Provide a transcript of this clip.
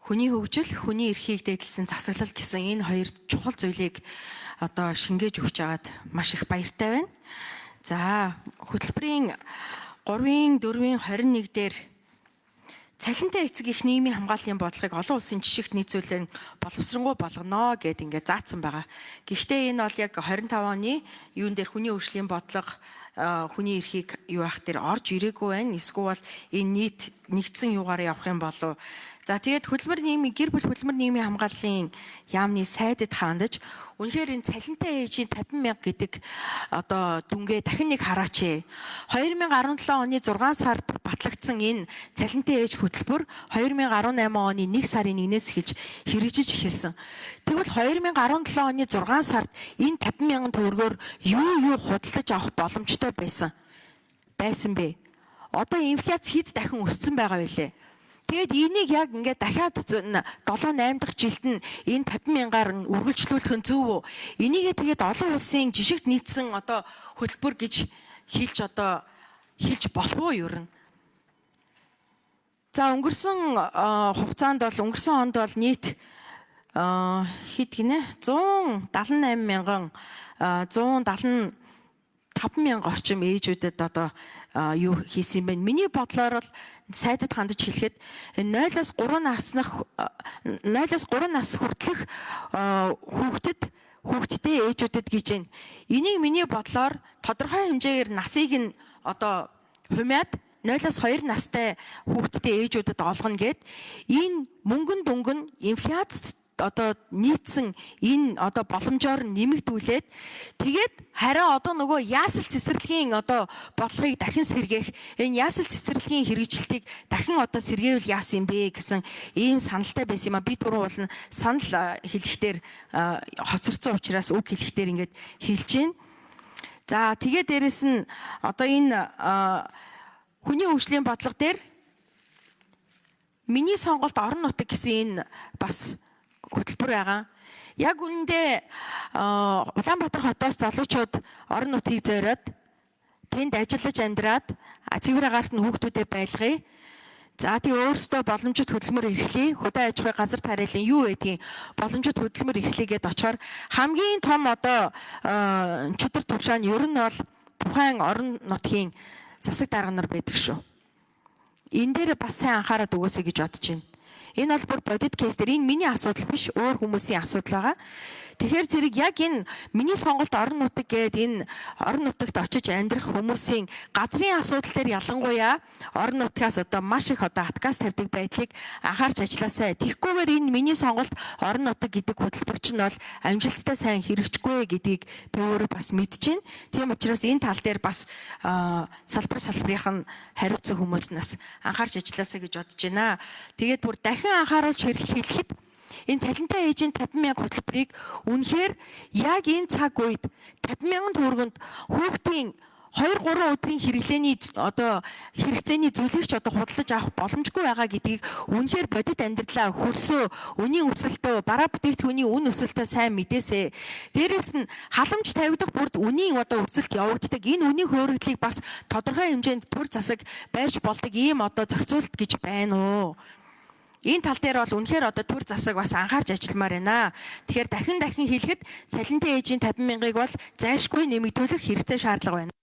Хүний хөгжил, хүний эрхийг дэдэлсэн засаглал гэсэн энэ хоёр чухал зүйлийг одоо шингээж өгч байгаад маш их баяртай байна. За, хөтөлбөрийн 3-ын 4-ийн 21 дээр цалинтай эцэг их нийгмийн хамгааллын бодлогыг олон улсын жишгт нийцүүлэн боловсронгуй болгоно гэд ингээд заасан байгаа. Гэхдээ энэ бол яг 25 оны юун дээр хүний өршлийн бодлого хүний эрхийг юу ах дээр орж ирээгүй байна. Эсвэл энэ нийт нэгдсэн юугаар явах юм болов. За тэгээд хөдөлмөр нийгмийн гэр бүл хөдөлмөр нийгмийн хамгааллын яамны сайдад хаандаж үнэхээр энэ цалинтай ээжийн 50,000 гэдэг одоо дүнгээ дахин нэг хараач. 2017 оны 6 сард батлагдсан энэ цалинтай ээж хөтөлбөр 2018 оны 1 сарын 1-ээс эхэлж хэрэгжиж эхэлсэн. Тэгвэл 2017 оны 6 сард энэ 50,000 төгрөгөөр юу худалдаж авах боломжтой байсан бэ? Одоо инфляц хэд дахин өссөн байгаа вэ? Тэгээд энийг яг ингээд дахиад 7-8 дахь жилд нь энэ 50,000-аар үргэлжлүүлэх нь зөв үү? Энийгээ тэгээд олон улсын жишгт нийцсэн одоо хөтөлбөр гэж хэлж болов уу юу юм? За өнгөрсөн хугацаанд бол өнгөрсөн онд бол нийт хэд гинэ 175,000 орчим ээжүүдэд одоо юу хийсэн юм бэ? Миний бодлоор бол сайдад хандаж хэлэхэд 0-3 нас хүртэлх хүүхдтэй ээжүүдэд гэж байна. Энийг миний бодлоор тодорхой хэмжээгээр насыг нь одоо хумяад 0-2 настай хүүхдтэй ээжүүдэд олгоно гэд энэ мөнгөн дүнг нь инфляцид одоо нийцсэн энэ одоо боломжоор нэмэгдүүлээд тэгээд харин одоо нөгөө яасал цэцэрлэгийн одоо бодлогыг дахин сэргээх энэ яасал цэцэрлэгийн хэрэгжилтийг дахин одоо сэргээвэл яасан бэ гэсэн ийм саналтай байсан юм а. Би түрүү бол санал хэлэхдээ хоцорсон учраас үг хэлэхдээ ингээд хэлж байна. За тэгээд дээрэс нь одоо энэ хүний хөгжлийн бодлого дээр миний сонголт орон нутаг гэсэн энэ бас хөтөлбөр байгаа. Яг үүндээ Улаанбаатар хотоос залуучууд орон нутгийг зориод тэнд ажиллаж амьдраад цэвэр агаарт нь хүүхдүүдэд байлгая. За тий өөрсдөө боломжит хөдөлмөр эрхлэе. Хөдөө аж ахуй газар тариалан юу гэдгийг боломжит хөдөлмөр эрхлэгээд очихоор хамгийн том одоо чөтгөр тушаан нь ер нь бол тухайн орон нутгийн засаг дарга нар байдаг шүү. Энэ дээр бас сайн анхаарал өгөөсэй гэж бодож байна. Энэ бол бүр бодит кейс дээр энэ миний асуудал биш, өөр хүмүүсийн асуудал байгаа. Тэгэхээр зэрэг яг энэ миний сонголт орон нутаг гээд энэ орон нутагт очиж амьдрах хүмүүсийн газрын асуудал дээр ялангуяа орон нутгаас одоо маш их одоо хатгаас тавьдаг байдлыг анхаарч ажилласаа. Тэгхгүйгээр энэ миний сонголт орон нутаг гэдэг хөтөлбөр чинь бол амжилттай сайн хэрэгжихгүй гэдгийг би өөрөө бас мэдчихээн. Тийм учраас энэ тал дээр бас салбарын хариуцсан хүмүүс нас анхаарч ажилласаа гэж бодож байна. Тэгээд бүр дахин анхааруулж хэлэхэд энэ цалинтай ээжийн 50,000 хөтөлбөрийг үнэхээр яг энэ цаг үед 50,000 төгрөгөнд хүүхдийн 2-3 өдрийн хэрэглээний одоо хэрэгцээний зүйлийг ч одоо худалдаж авах боломжгүй байгаа гэдгийг үнэхээр бодит амьдралаа хөрсөө үнийн өсөлтөө бараа бүтээгдэхүүний үн өсөлтөө сайн мэдээсэй. Дээрээс нь халамж тавигдах бүрд үнийн одоо өсөлт явагддаг. Энэ үнийн хөөрөгдлийг бас тодорхой хэмжээнд төр засаг байж болдог ийм одоо зохицуулт гэж байна уу? Энэ тал дээр бол үнэхээр одоо төр засаг бас анхаарч ажилламаар байна. Тэгэхээр дахин хэлэхэд цалинтай ээжийн 50,000-ыг бол зайлшгүй нэмэгдүүлэх хэрэгцээ шаардлага байна.